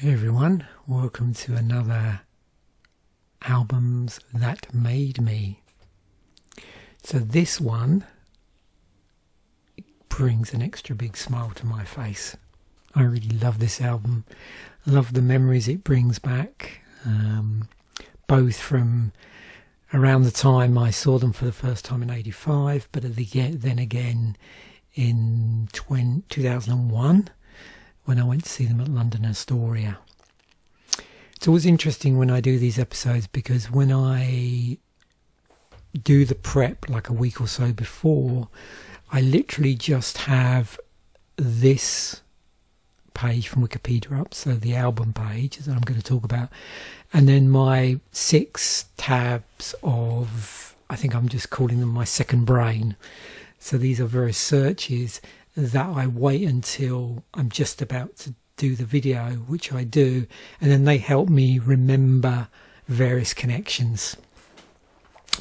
Hey everyone, welcome to another Albums That Made Me. So this one brings an extra big smile to my face. I really love this album. I love the memories it brings back, both from around the time I saw them for the first time in '85, but then again in 2001 when I went to see them at London Astoria. It's always interesting when I do these episodes because when I do the prep like a week or so before, I literally just have this page from Wikipedia up, so the album page that I'm going to talk about, and then my 6 tabs of, I think I'm just calling them my second brain. So these are various searches that I wait until I'm just about to do the video, which I do, and then they help me remember various connections.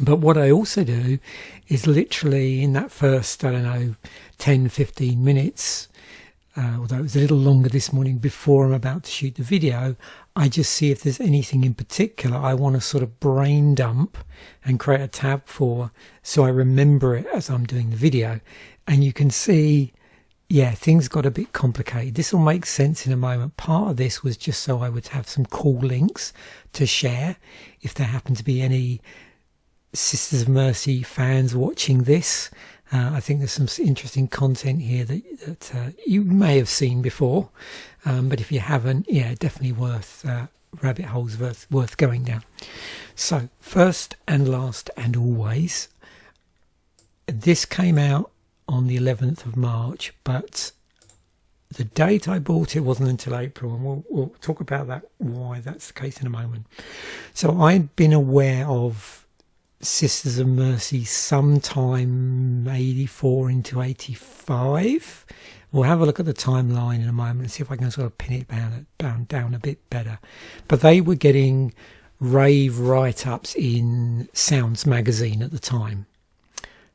But what I also do is literally in that first, 10-15 minutes, although it was a little longer this morning before I'm about to shoot the video, I just see if there's anything in particular I want to sort of brain dump and create a tab for, so I remember it as I'm doing the video. And you can see, yeah, things got a bit complicated. This will make sense in a moment. Part of this was just so I would have some cool links to share if there happen to be any Sisters of Mercy fans watching this. I think there's some interesting content here that you may have seen before, but if you haven't, yeah, definitely worth rabbit holes worth going down. So first and last and always, this came out on the 11th of March, but the date I bought it wasn't until April, and we'll talk about that, why that's the case in a moment. So I'd been aware of Sisters of Mercy sometime 84 into 85. We'll have a look at the timeline in a moment and see if I can sort of pin it down a bit better. But they were getting rave write-ups in Sounds magazine at the time.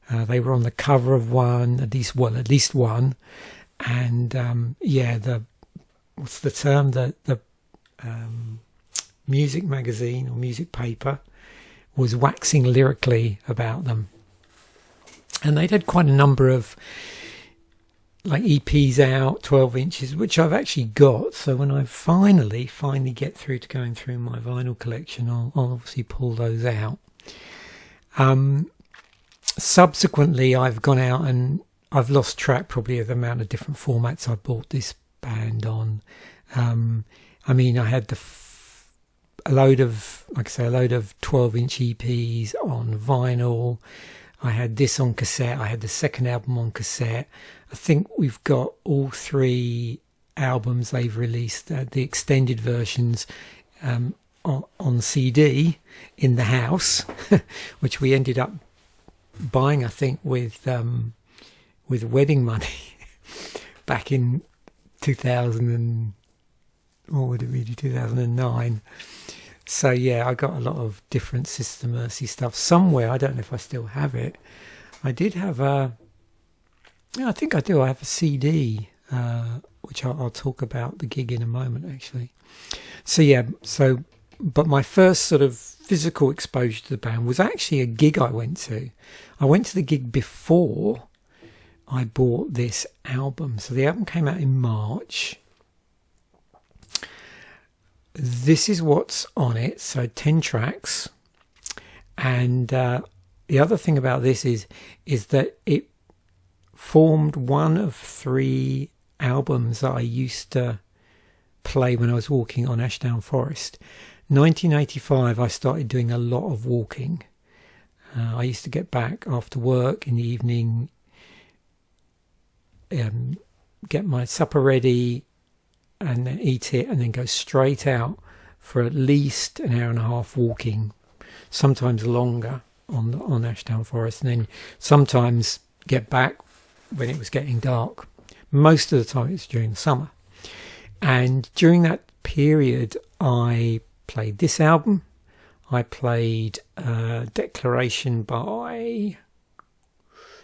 They were on the cover of one, at least one, and what's the term? The music magazine or music paper was waxing lyrically about them, and they'd had quite a number of like EPs out, 12 inches, which I've actually got. So when I finally get through to going through my vinyl collection, I'll obviously pull those out. Subsequently, I've gone out and I've lost track probably of the amount of different formats I bought this band on. I mean, I had a load of 12-inch EPs on vinyl. I had this on cassette. I had the second album on cassette. I think we've got all 3 albums they've released, the extended versions, on CD in the house, which we ended up buying, I think, with wedding money back in 2009. So yeah, I got a lot of different Sister Mercy stuff somewhere. I don't know if I still have it. I did have I think I do. I have a CD, which I'll talk about the gig in a moment, actually. So yeah, but my first sort of physical exposure to the band was actually a gig I went to. I went to the gig before I bought this album. So the album came out in March. This is what's on it, so 10 tracks. And the other thing about this is that it formed one of 3 albums that I used to play when I was walking on Ashdown Forest. 1985, I started doing a lot of walking. I used to get back after work in the evening, get my supper ready, and then eat it, and then go straight out for at least an hour and a half walking, sometimes longer on Ashdown Forest, and then sometimes get back when it was getting dark. Most of the time it's during the summer. And during that period I played this album, I played Declaration by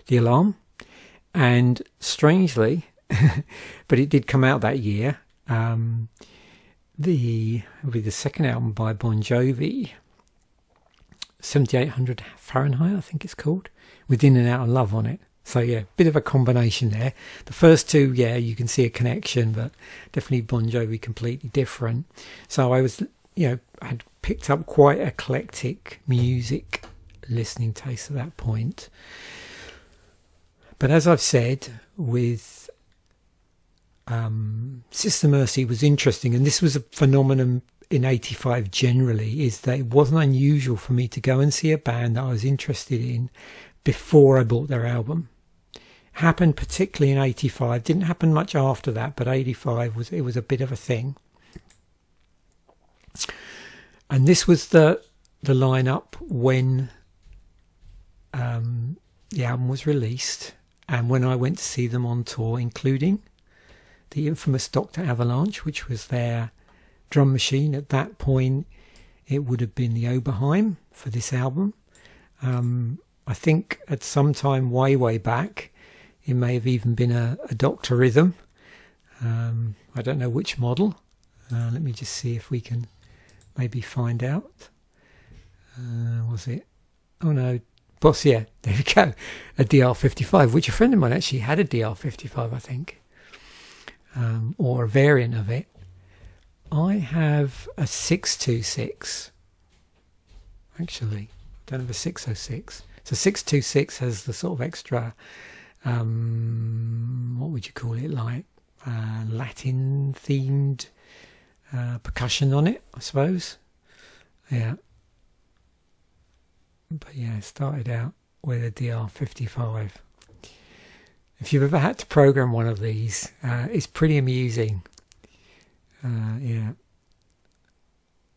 The Alarm, and strangely but it did come out that year, it'll be the second album by Bon Jovi, 7800 Fahrenheit, I think it's called, with In and Out of Love on it. So yeah, bit of a combination there. The first two, yeah, you can see a connection, but definitely Bon Jovi completely different. So I was, had picked up quite eclectic music listening taste at that point. But as I've said, with Sister Mercy was interesting, and this was a phenomenon in 85 generally, is that it wasn't unusual for me to go and see a band that I was interested in before I bought their album. Happened particularly in 85, didn't happen much after that, but 85 was a bit of a thing. And this was the lineup when the album was released, and when I went to see them on tour, including the infamous Dr. Avalanche, which was their drum machine. At that point, it would have been the Oberheim for this album. I think at some time way back, it may have even been a Dr. Rhythm. I don't know which model. Let me just see if we can maybe find out. Was it? Oh no, Boss, yeah, there we go. A DR55, which a friend of mine actually had a DR55, I think. Or a variant of it. I have a 626. Actually, I don't have a 606. So 626 has the sort of extra, what would you call it, like Latin themed percussion on it, I suppose. Yeah. But yeah, it started out with a DR55. If you've ever had to program one of these, it's pretty amusing. Yeah.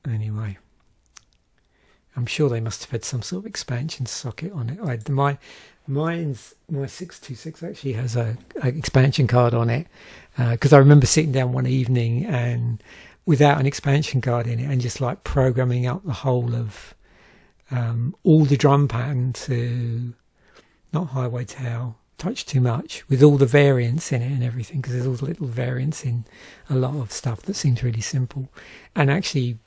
Anyway, I'm sure they must have had some sort of expansion socket on it. My 626 actually has a expansion card on it, because I remember sitting down one evening and without an expansion card in it, and just like programming up the whole of all the drum pattern to not Highway to Hell, Touch Too Much, with all the variants in it and everything, because there's all the little variants in a lot of stuff that seems really simple, and actually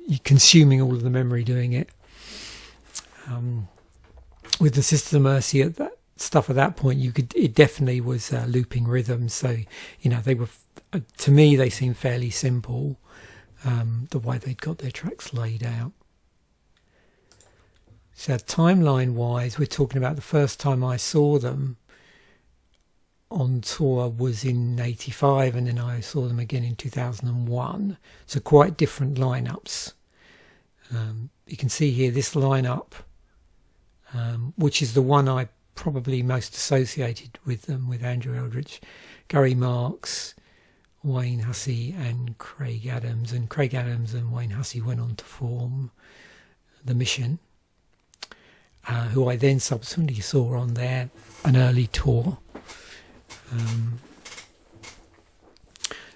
you're consuming all of the memory doing it. With the Sisters of Mercy at that point, it definitely was looping rhythms. So they were, to me, they seemed fairly simple, the way they'd got their tracks laid out. So timeline wise, we're talking about the first time I saw them on tour was in 85, and then I saw them again in 2001. So quite different lineups. You can see here this lineup, which is the one I probably most associated with them, with Andrew Eldritch, Gary Marks, Wayne Hussey and Craig Adams. And Craig Adams and Wayne Hussey went on to form The Mission, who I then subsequently saw on an early tour.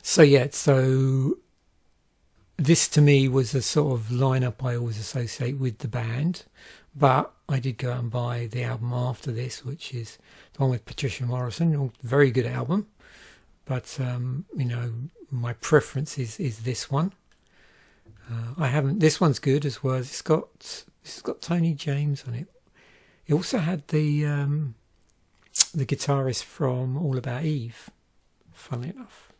So this to me was a sort of lineup I always associate with the band, but I did go and buy the album after this, which is the one with Patricia Morrison. Very good album, but my preference is this one. This one's good as well. It's got Tony James on it. It also had the guitarist from All About Eve, funnily enough.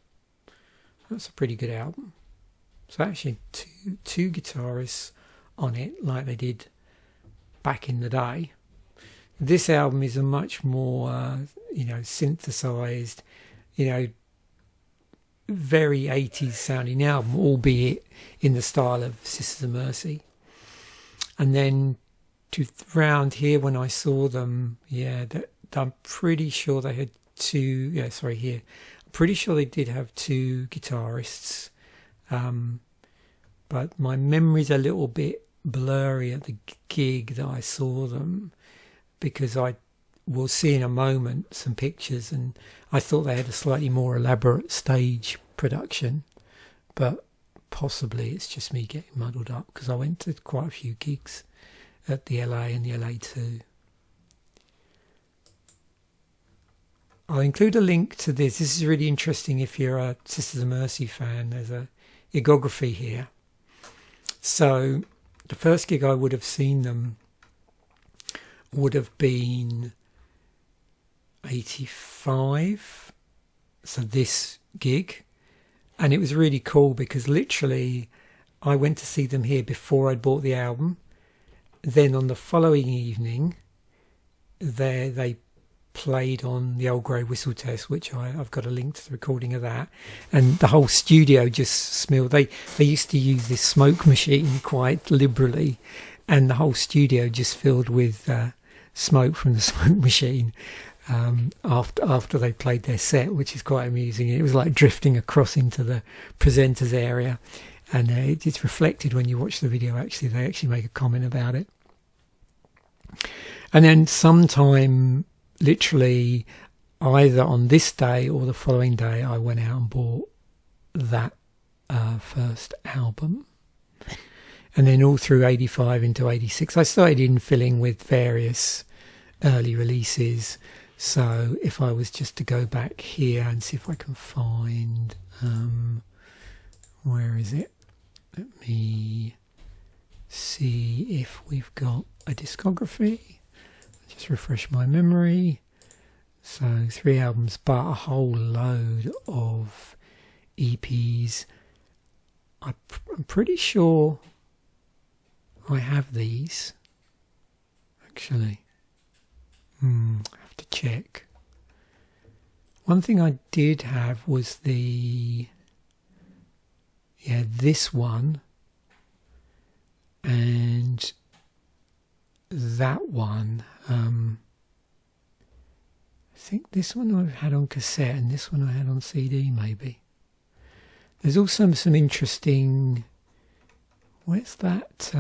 That's a pretty good album. So actually two guitarists on it, like they did back in the day. This album is a much more synthesized, very 80s sounding album, albeit in the style of Sisters of Mercy. And then round here when I saw them, I'm pretty sure they had two. I'm pretty sure they did have two guitarists, but my memory's a little bit blurry at the gig that I saw them, because I will see in a moment some pictures, and I thought they had a slightly more elaborate stage production, but possibly it's just me getting muddled up, because I went to quite a few gigs at the LA and the LA 2. I'll include a link to this. This is really interesting if you're a Sisters of Mercy fan. There's a gigography here. So the first gig I would have seen them would have been 85. So this gig. And it was really cool because literally I went to see them here before I'd bought the album. Then on the following evening, they played on the Old Grey Whistle Test, which I've got a link to the recording of that. And the whole studio just smelled. They used to use this smoke machine quite liberally, and the whole studio just filled with smoke from the smoke machine after they played their set, which is quite amusing. It was like drifting across into the presenters area, and it's reflected when you watch the video. Actually, they actually make a comment about it. And then sometime, literally either on this day or the following day, I went out and bought that first album. And then all through 85 into 86, I started infilling with various early releases. So if I was just to go back here and see if I can find, where is it? Let me see if we've got a discography. Just refresh my memory. So 3 albums, but a whole load of EPs. I'm pretty sure I have these, actually. I have to check. One thing I did have was this one and that one. I think this one I've had on cassette and this one I had on CD, maybe. There's also some interesting... Where's that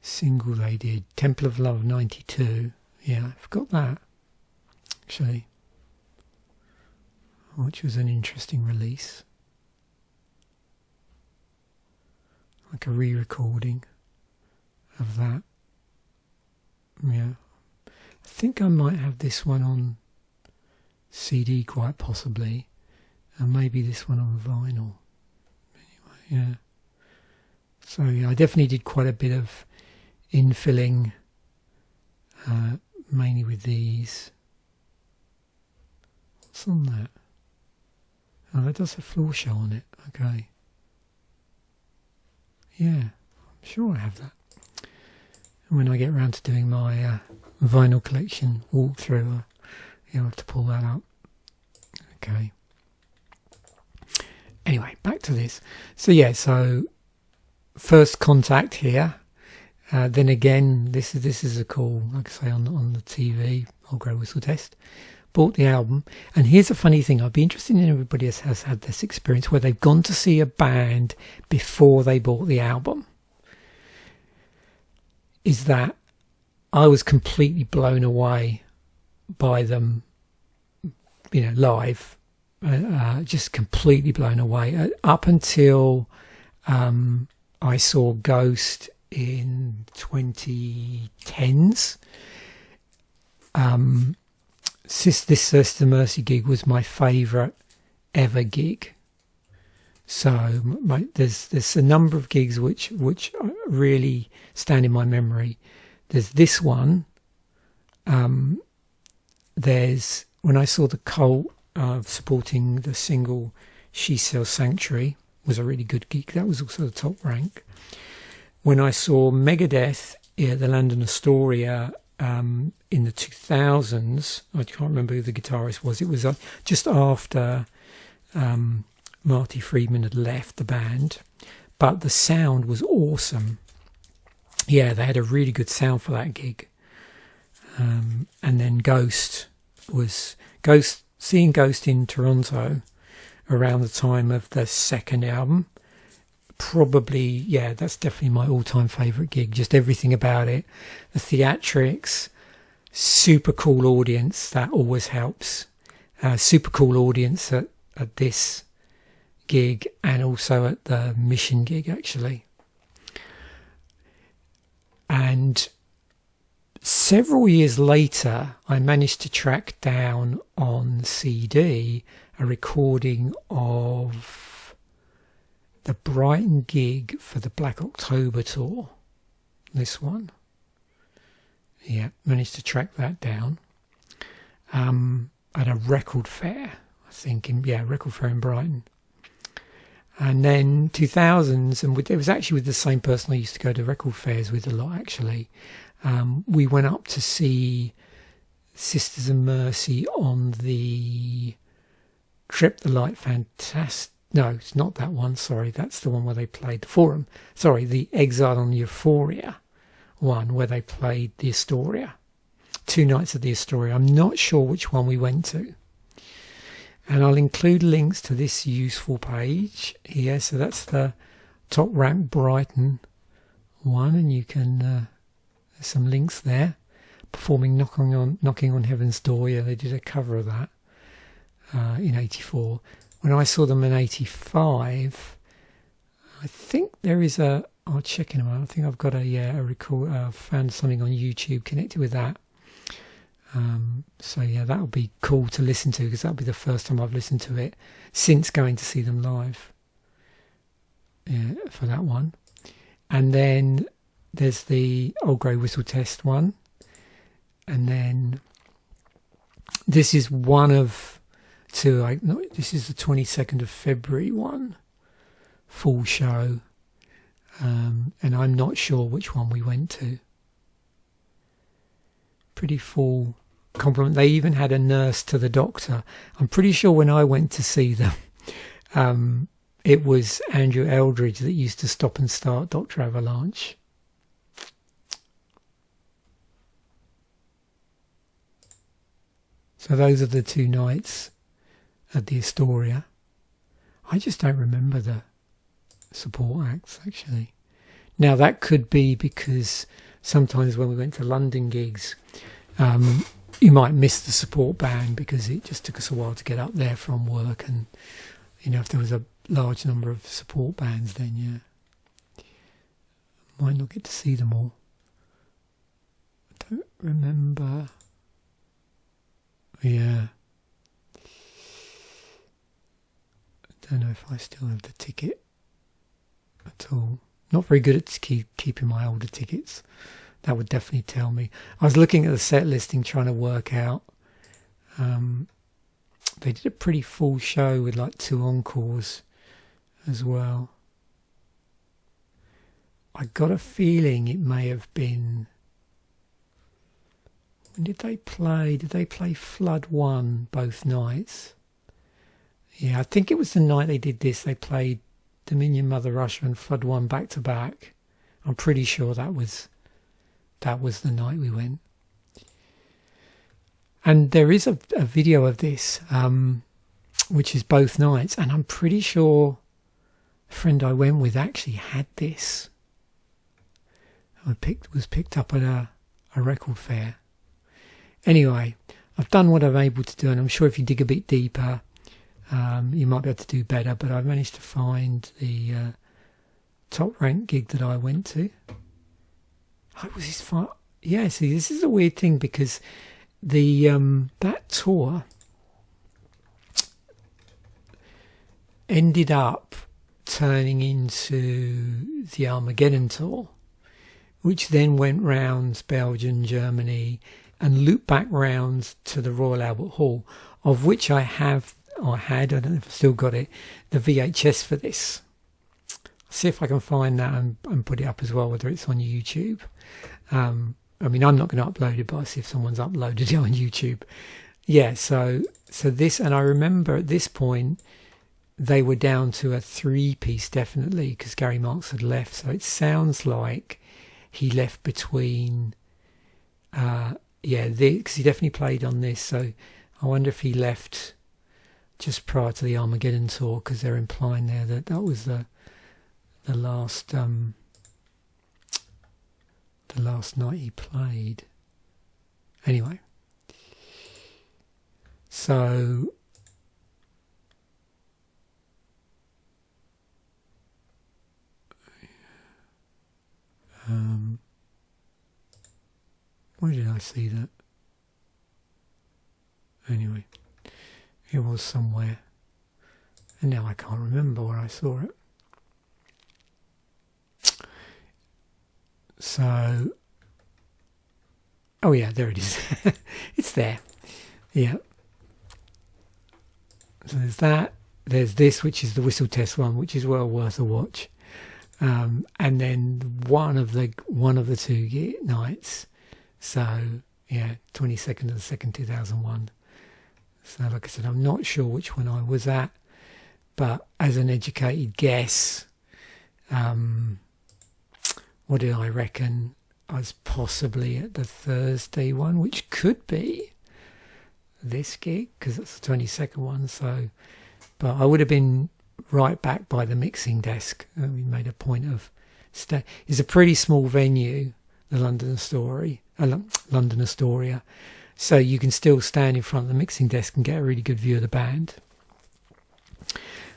single they did? Temple of Love 92. Yeah, I've got that, actually. Which was an interesting release. Like a re-recording of that. Yeah. I think I might have this one on CD, quite possibly. And maybe this one on vinyl. Anyway, yeah. So yeah, I definitely did quite a bit of infilling, mainly with these. What's on that? Oh, that does have floor show on it. Okay. Yeah, I'm sure I have that. And when I get around to doing my vinyl collection walkthrough, I'll have to pull that up. Okay. Anyway, back to this. So yeah, so first contact here. Then again, this is a call, like I say, on the TV, Old Grey Whistle Test. Bought the album, and here's a funny thing. I'd be interested in everybody else has had this experience where they've gone to see a band before they bought the album. Is that I was completely blown away by them, live. Just completely blown away up until I saw Ghost in 2010s. This Sister Mercy gig was my favourite ever gig. So there's a number of gigs which really stand in my memory. There's this one. There's when I saw the Cult supporting the single She Sells Sanctuary, was a really good gig. That was also the top rank. When I saw Megadeth at the London Astoria in the 2000s, I can't remember who the guitarist was. It was just after Marty Friedman had left the band, but the sound was awesome. Yeah, they had a really good sound for that gig. And then seeing Ghost in Toronto around the time of the second album, probably, yeah, that's definitely my all-time favourite gig. Just everything about it. The theatrics, super cool audience, that always helps. Super cool audience at this gig and also at the Mission gig, actually. And several years later, I managed to track down on CD a recording of the Brighton gig for the Black October tour. This one. Yeah, managed to track that down. At a record fair, I think, record fair in Brighton. And then 2000s, and it was actually with the same person I used to go to record fairs with a lot, actually. We went up to see Sisters of Mercy on the Trip the Light Fantastic. No, it's not that one, sorry. That's the one where they played the Forum. Sorry, the Exile on Euphoria one, where they played the Astoria. 2 nights at the Astoria. I'm not sure which one we went to. And I'll include links to this useful page here. So that's the Top Rank Brighton one, and you can there's some links there. Performing Knocking on Heaven's Door. Yeah, they did a cover of that in '84. When I saw them in '85, I think there is a. I'll check in a moment. I think I've got a record. Found something on YouTube connected with that. So yeah, that'll be cool to listen to, because that'll be the first time I've listened to it since going to see them live. Yeah, for that one. And then there's the Old Grey Whistle Test one. And then this is one of two. This is the 22nd of February one, full show. And I'm not sure which one we went to. Pretty full compliment. They even had a nurse to the doctor. I'm pretty sure when I went to see them, it was Andrew Eldridge that used to stop and start Dr. Avalanche. So those are the 2 nights at the Astoria. I just don't remember the support acts, actually. Now, that could be because sometimes when we went to London gigs, you might miss the support band because it just took us a while to get up there from work. And, if there was a large number of support bands, then, yeah, might not get to see them all. I don't remember. Yeah. I don't know if I still have the ticket at all. Not very good at keeping my older tickets. That would definitely tell me. I was looking at the set listing trying to work out. They did a pretty full show with like 2 encores as well. I got a feeling it may have been... When did they play? Did they play Flood 1 both nights? Yeah, I think it was the night they did this. They played Dominion, Mother Russia and Flood 1 back to back. I'm pretty sure that was the night we went. And there is a video of this, which is both nights. And I'm pretty sure the friend I went with actually had this. Was picked up at a record fair. Anyway, I've done what I'm able to do, and I'm sure if you dig a bit deeper, you might be able to do better. But I've managed to find the Top Rank gig that I went to. It was his fight. Yeah, see, this is a weird thing because the that tour ended up turning into the Armageddon tour, which then went round Belgium, Germany, and looped back round to the Royal Albert Hall, of which I had, I don't know if I've still got it, the VHS for this. See if I can find that and put it up as well, whether it's on YouTube. I'm not going to upload it, but I'll see if someone's uploaded it on YouTube. Yeah, so this, and I remember at this point, they were down to a 3-piece, definitely, because Gary Marks had left. So it sounds like he left between... because he definitely played on this, so I wonder if he left just prior to the Armageddon tour, because they're implying there that was the last night he played. Anyway, so where did I see that? Anyway, it was somewhere, and now I can't remember where I saw it. So, oh yeah, there it is. It's there. Yeah. So there's that. There's this, which is the whistle test one, which is well worth a watch. And then one of the 2 nights. So yeah, 22nd of the 2nd, 2001. So like I said, I'm not sure which one I was at, but as an educated guess, what did I reckon? I was possibly at the Thursday one, which could be this gig because it's the 22nd one. So, but I would have been right back by the mixing desk. We made a point of it's a pretty small venue, the London Astoria, so you can still stand in front of the mixing desk and get a really good view of the band.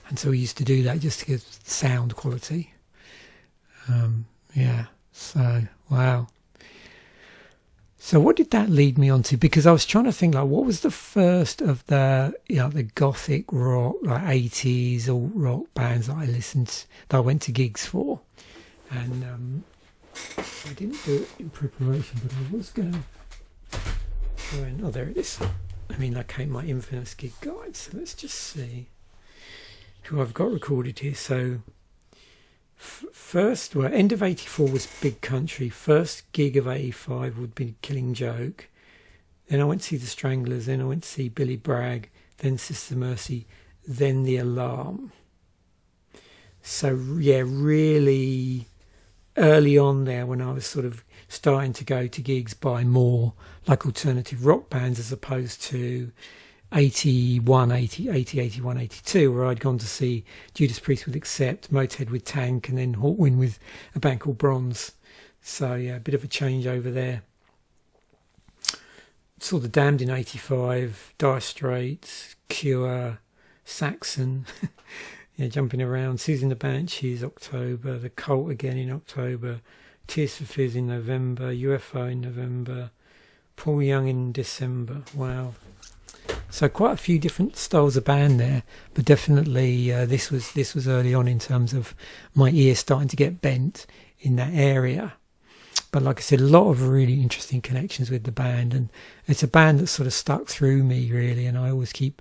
And so we used to do that just to get sound quality. Yeah. So wow. So what did that lead me on to? Because I was trying to think, like, what was the first of the, the gothic rock, like 80s alt rock bands that I went to gigs for? And I didn't do it in preparation, but I was going to go in. Oh, there it is. I mean, that came my infamous gig guide. So let's just see who I've got recorded here. So first, well, end of 84 was Big Country. First gig of 85 would be Killing Joke. Then I went to see the Stranglers. Then I went to see Billy Bragg. Then Sister Mercy. Then The Alarm. So yeah, really early on there, when I was sort of starting to go to gigs by more like alternative rock bands as opposed to 81, 81, 82, where I'd gone to see Judas Priest with Accept, Motorhead with Tank, and then Hawkwind with a band called Bronze. So yeah, a bit of a change over there. Saw the Damned in 85, Dire Straits, Cure, Saxon, yeah, jumping around. Susan the Banshees, October. The Cult again in October. Tears for Fears in November. UFO in November. Paul Young in December. Wow. So quite a few different styles of band there, but definitely this was early on in terms of my ear starting to get bent in that area. But like I said, a lot of really interesting connections with the band, and it's a band that sort of stuck through me really, and I always keep,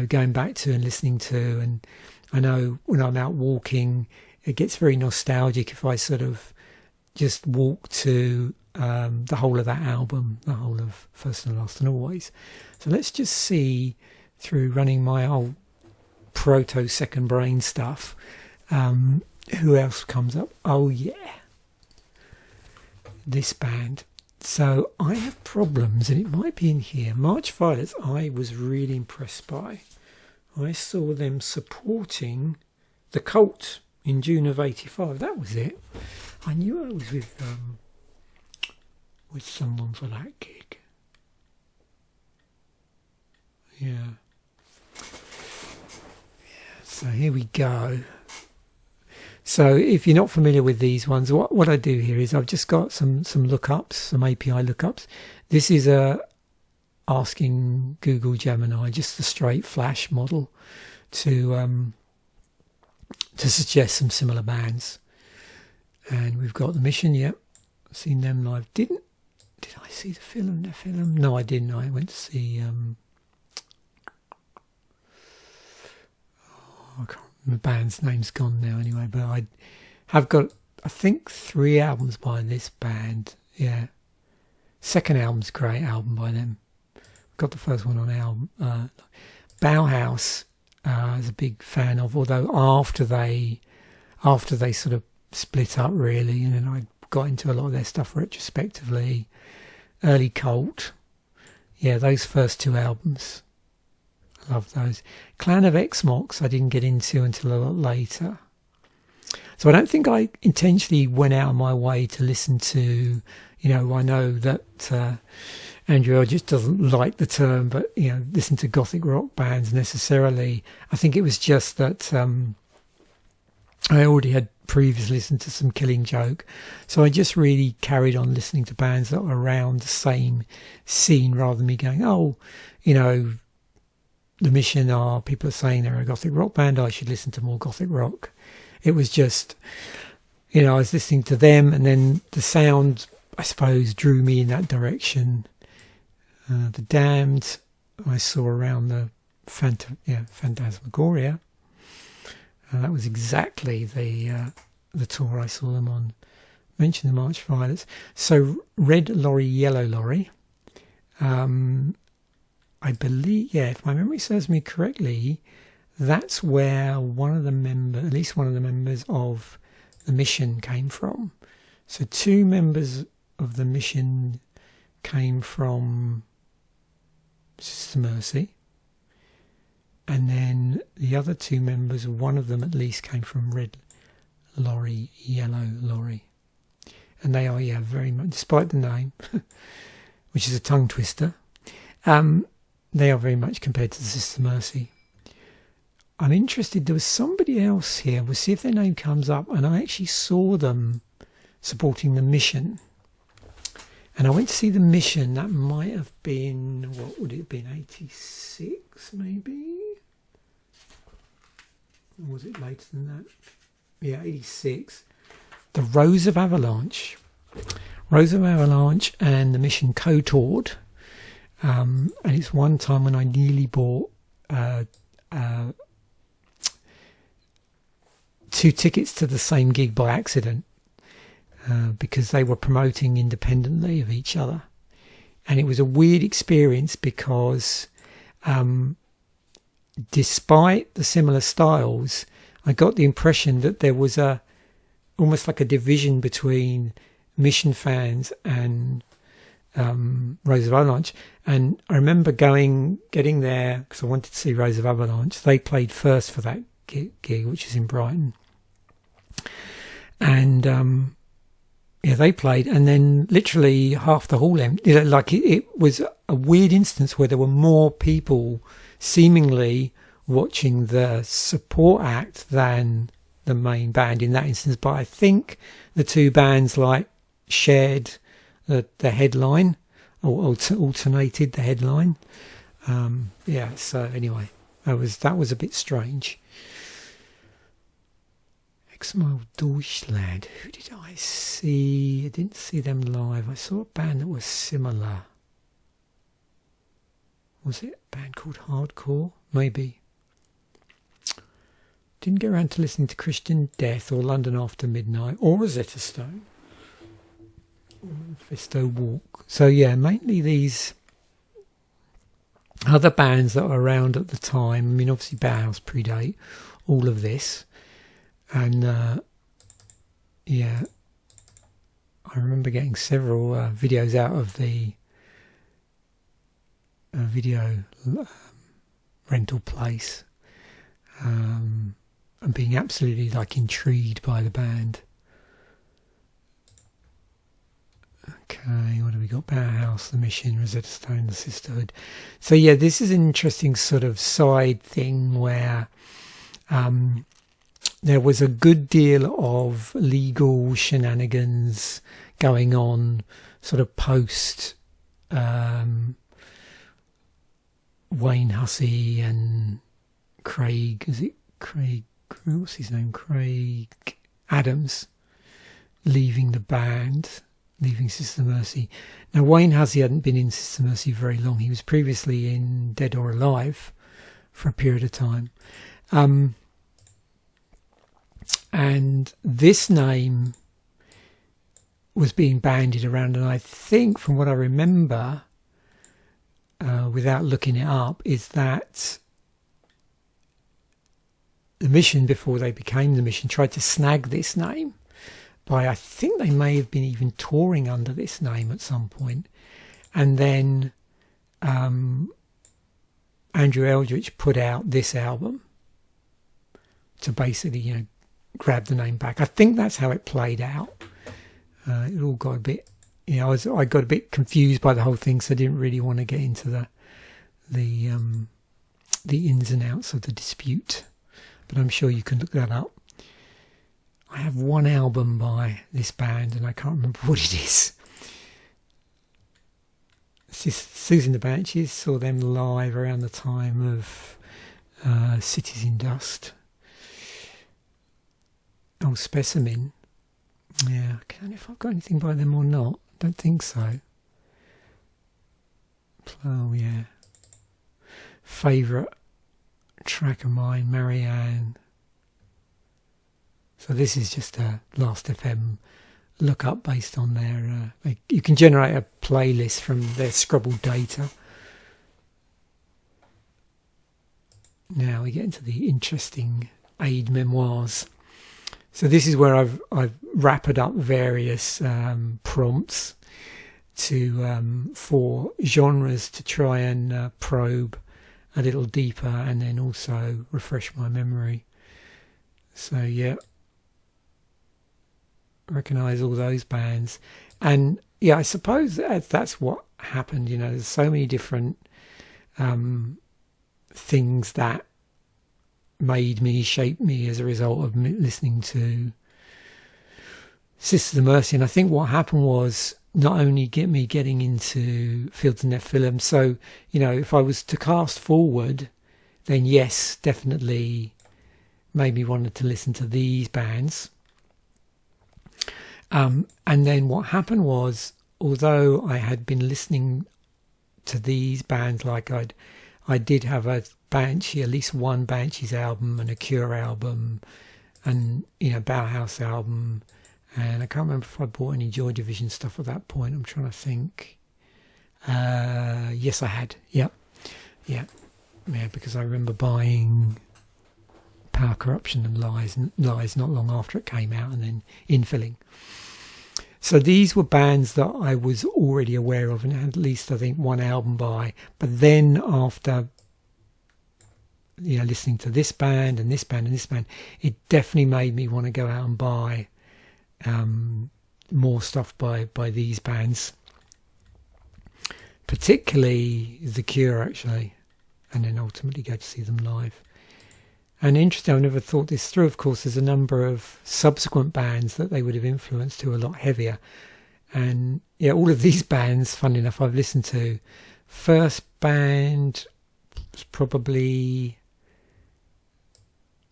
going back to and listening to. And I know when I'm out walking, it gets very nostalgic if I sort of just walk to the whole of that album, the whole of First and Last and Always. So let's just see, through running my old proto second brain stuff, who else comes up. Oh yeah, this band. So I have problems, and it might be in here. March Violets I was really impressed by. I saw them supporting the Cult in June of 85. That was it. I knew I was with someone for that gig. Yeah. So here we go. So if you're not familiar with these ones, what I do here is I've just got some lookups, some API lookups. This is asking Google Gemini, just a straight Flash model, to suggest some similar bands. And we've got The Mission. Yep, I've seen them live. Did I see the film? No, I didn't. I went to see. I can't remember, the band's name's gone now anyway. But I have got, I think, 3 albums by this band. Yeah, second album's a great album by them. Got the first one on album. Bauhaus, I was a big fan of. Although after they sort of split up really, and then I got into a lot of their stuff retrospectively. Early Cult, yeah, those first 2 albums, I love those. Clan of X-Mox I didn't get into until a lot later, so I don't think I intentionally went out of my way to listen to, I know that Andrew just doesn't like the term, but listen to gothic rock bands necessarily. I think it was just that I already had previously listened to some Killing Joke, so I just really carried on listening to bands that were around the same scene, rather than me going, The Mission people are saying they're a gothic rock band, I should listen to more gothic rock. It was just I was listening to them, and then the sound, I suppose, drew me in that direction. The Damned I saw around the Phantasmagoria. That was exactly the tour I saw them on. Mentioned the March Violets. So Red Lorry, Yellow Lorry. I believe, if my memory serves me correctly, that's where at least one of the members of the Mission came from. So 2 members of the Mission came from Sister Mercy, and then the other 2 members, one of them at least, came from Red Lorry, Yellow Lorry. And they are, very much, despite the name, which is a tongue twister, they are very much compared to the Sister Mercy. I'm interested, there was somebody else here, we'll see if their name comes up, and I actually saw them supporting the Mission. And I went to see the Mission, that might have been, what would it have been, 86 maybe? Or was it later than that? Yeah, 86. The Rose of Avalanche. Rose of Avalanche and the Mission co-toured. And it's one time when I nearly bought 2 tickets to the same gig by accident, because they were promoting independently of each other. And it was a weird experience because despite the similar styles, I got the impression that there was almost like a division between Mission fans and Rose of Avalanche. And I remember getting there because I wanted to see Rose of Avalanche. They played first for that gig, which is in Brighton. And they played, and then literally half the hall empty. It was a weird instance where there were more people seemingly watching the support act than the main band in that instance. But I think the 2 bands shared the headline, or alternated the headline. So anyway, that was a bit strange. X-Mile Deutschland, who did I see? I didn't see them live. I saw a band that was similar. Was it a band called Hardcore? Maybe. Didn't get around to listening to Christian Death or London After Midnight or Rosetta Stone. Or Mephisto Walk. So mainly these other bands that were around at the time. I mean, obviously Bauhaus predate all of this. And I remember getting several videos out of the video rental place, and being absolutely intrigued by the band. Okay, what have we got? Bauhaus, the Mission, Rosetta Stone, the Sisterhood. So this is an interesting sort of side thing where there was a good deal of legal shenanigans going on sort of post Wayne Hussey and Craig Adams leaving the band, leaving Sister Mercy. Now Wayne Hussey hadn't been in Sister Mercy very long. He was previously in Dead or Alive for a period of time. And this name was being bandied around, and I think from what I remember, without looking it up, is that the Mission, before they became the Mission, tried to snag this name I think they may have been even touring under this name at some point. And then Andrew Eldritch put out this album to basically, grab the name back. I think that's how it played out. It all got a bit, I got a bit confused by the whole thing, so I didn't really want to get into the ins and outs of the dispute. But I'm sure you can look that up. I have one album by this band, and I can't remember what it is. It's just Susan the Banshees. Saw them live around the time of Cities in Dust. Oh, Specimen. Yeah, I don't know if I've got anything by them or not. Don't think so. Oh yeah. Favourite track of mine, Marianne. So this is just a Last FM look up based on their... you can generate a playlist from their Scrabble data. Now we get into the interesting aid memoirs. So this is where I've wrapped up various prompts to for genres to try and probe a little deeper, and then also refresh my memory. So yeah, recognise all those bands, and yeah, I suppose that's what happened. You know, there's so many different things that shape me as a result of listening to Sisters of Mercy. And I think what happened was not only getting into Fields and Nephilim. So, you know, if I was to cast forward, then yes, definitely made me wanted to listen to these bands. And then what happened was, although I had been listening to these bands, like I did have a Banshee, at least one Banshees album and a Cure album, and you know, Bauhaus album, and I can't remember if I bought any Joy Division stuff at that point. I'm trying to think. Yes, I had. Yeah, because I remember buying Power, Corruption and Lies not long after it came out, and then Infilling. So these were bands that I was already aware of and had at least, I think, one album by. But then after, you know, listening to this band and this band and this band, it definitely made me want to go out and buy more stuff by these bands, particularly The Cure, actually, and then ultimately go to see them live. And interesting, I've never thought this through. Of course, there's a number of subsequent bands that they would have influenced who are a lot heavier. And yeah, all of these bands, funny enough, I've listened to. First band was probably,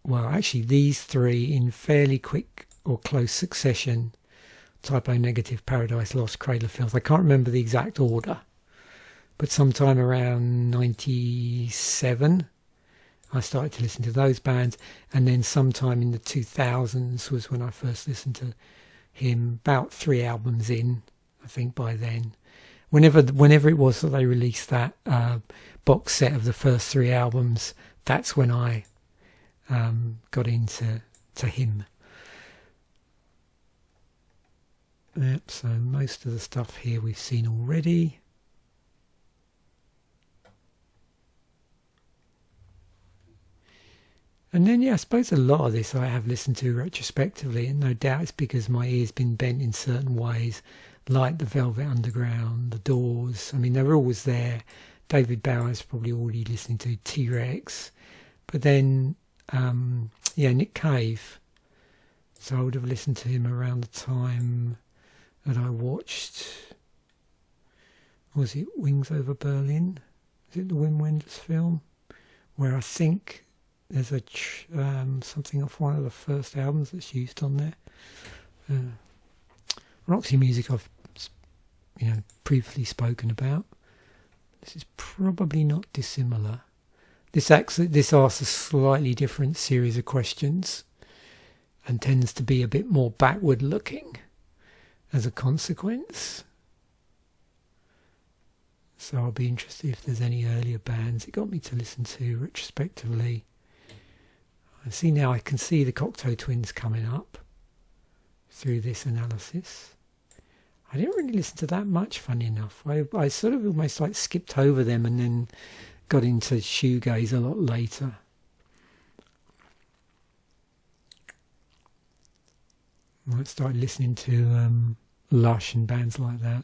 well, actually these three in fairly quick or close succession: Type O Negative, Paradise Lost, Cradle of Filth. I can't remember the exact order, but sometime around 97 I started to listen to those bands, and then sometime in the 2000s was when I first listened to him, about 3 albums in, I think, by then. Whenever it was that they released that box set of the first 3 albums, that's when I got into him. Yep, so most of the stuff here we've seen already. And then, yeah, I suppose a lot of this I have listened to retrospectively, and no doubt it's because my ear's been bent in certain ways, like the Velvet Underground, the Doors. I mean, they're always there. David Bowie probably already listening to T-Rex. But then, Nick Cave. So I would have listened to him around the time that I watched, was it Wings Over Berlin? Is it the Wim Wenders film? Where I think there's a something off one of the first albums that's used on there. Roxy Music I've previously spoken about. This is probably not dissimilar. This asks a slightly different series of questions and tends to be a bit more backward looking as a consequence. So I'll be interested if there's any earlier bands it got me to listen to retrospectively. I can see the Cocteau Twins coming up through this analysis. I didn't really listen to that much, funny enough. I sort of almost like skipped over them and then got into shoegaze a lot later. I started listening to Lush and bands like that.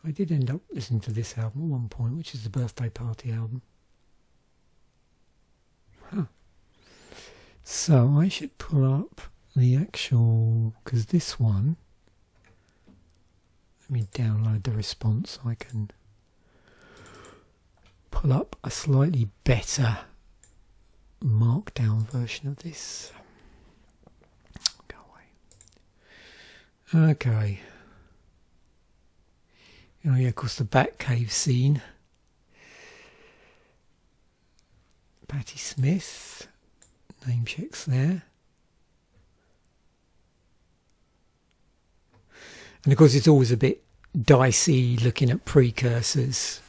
I did end up listening to this album at one point, which is the Birthday Party album. So I should pull up the actual, because this one, let me download the response so I can pull up a slightly better markdown version of this. Okay. Oh yeah, of course, the Batcave scene. Patti Smith, name checks there. And of course it's always a bit dicey looking at precursors.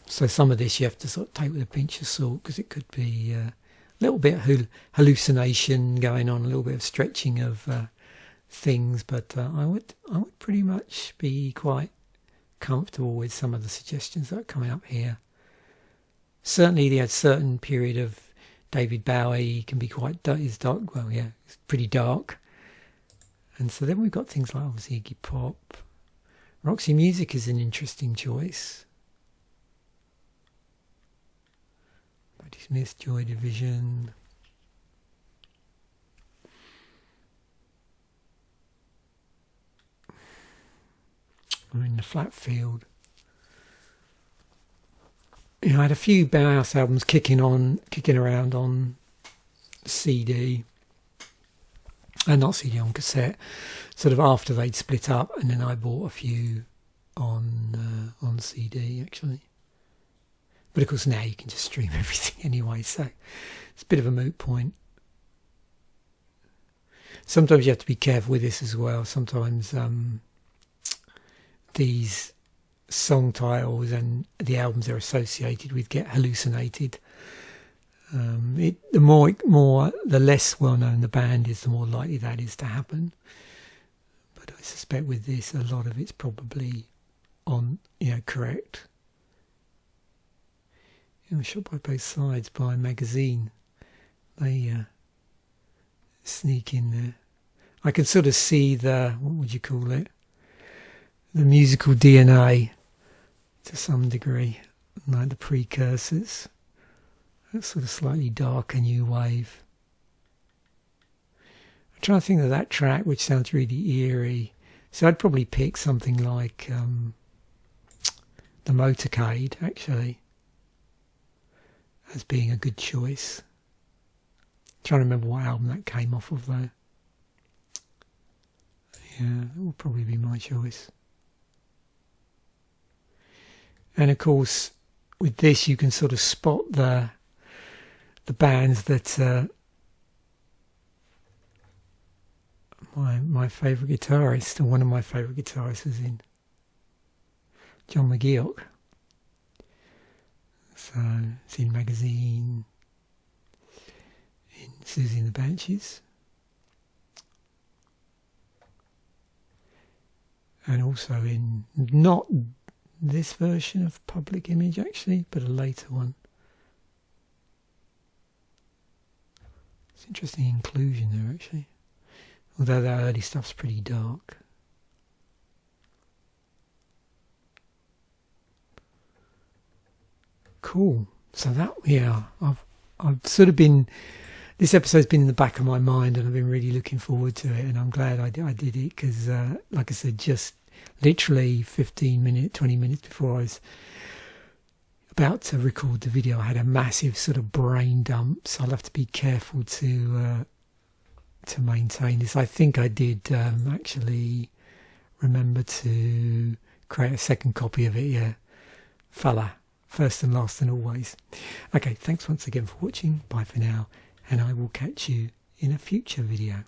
So some of this you have to sort of take with a pinch of salt, because it could be a little bit hallucination going on, a little bit of stretching of things, but I would pretty much be quite comfortable with some of the suggestions that are coming up here. Certainly the certain period of David Bowie can be quite dark. Well, yeah, it's pretty dark. And so then we've got things like obviously Iggy Pop. Roxy Music is an interesting choice. Patti Smith, Joy Division. We're in the flat field. You know, I had a few Bauhaus albums kicking around on CD, and not CD, on cassette, sort of after they'd split up, and then I bought a few on CD actually. But of course now you can just stream everything anyway, so it's a bit of a moot point. Sometimes you have to be careful with this as well. Sometimes these song titles and the albums they're associated with get hallucinated. The less well known the band is, the more likely that is to happen. But I suspect with this, a lot of it's probably correct. Shot by both sides by a magazine. They sneak in there. I can sort of see the, what would you call it? The musical DNA to some degree, like the precursors. That sort of slightly darker new wave. I'm trying to think of that track, which sounds really eerie. So I'd probably pick something like the Motorcade, actually, as being a good choice. I'm trying to remember what album that came off of, though. Yeah, that would probably be my choice. And of course, with this, you can sort of spot the bands that my favourite guitarist, or one of my favourite guitarists, was in. John McGeoch. So it's in Magazine, in Susie and the Banshees, and also in not this version of Public Image actually, but a later one. It's interesting inclusion there actually, although that early stuff's pretty dark. Cool. So that, yeah, I've sort of been, this episode's been in the back of my mind, and I've been really looking forward to it, and I'm glad I did it, because like I said, just literally 20 minutes before I was about to record the video, I had a massive sort of brain dump, so I'll have to be careful to maintain this. I think I did actually remember to create a second copy of it, yeah. Fella. First and last and always. Okay, thanks once again for watching. Bye for now, and I will catch you in a future video.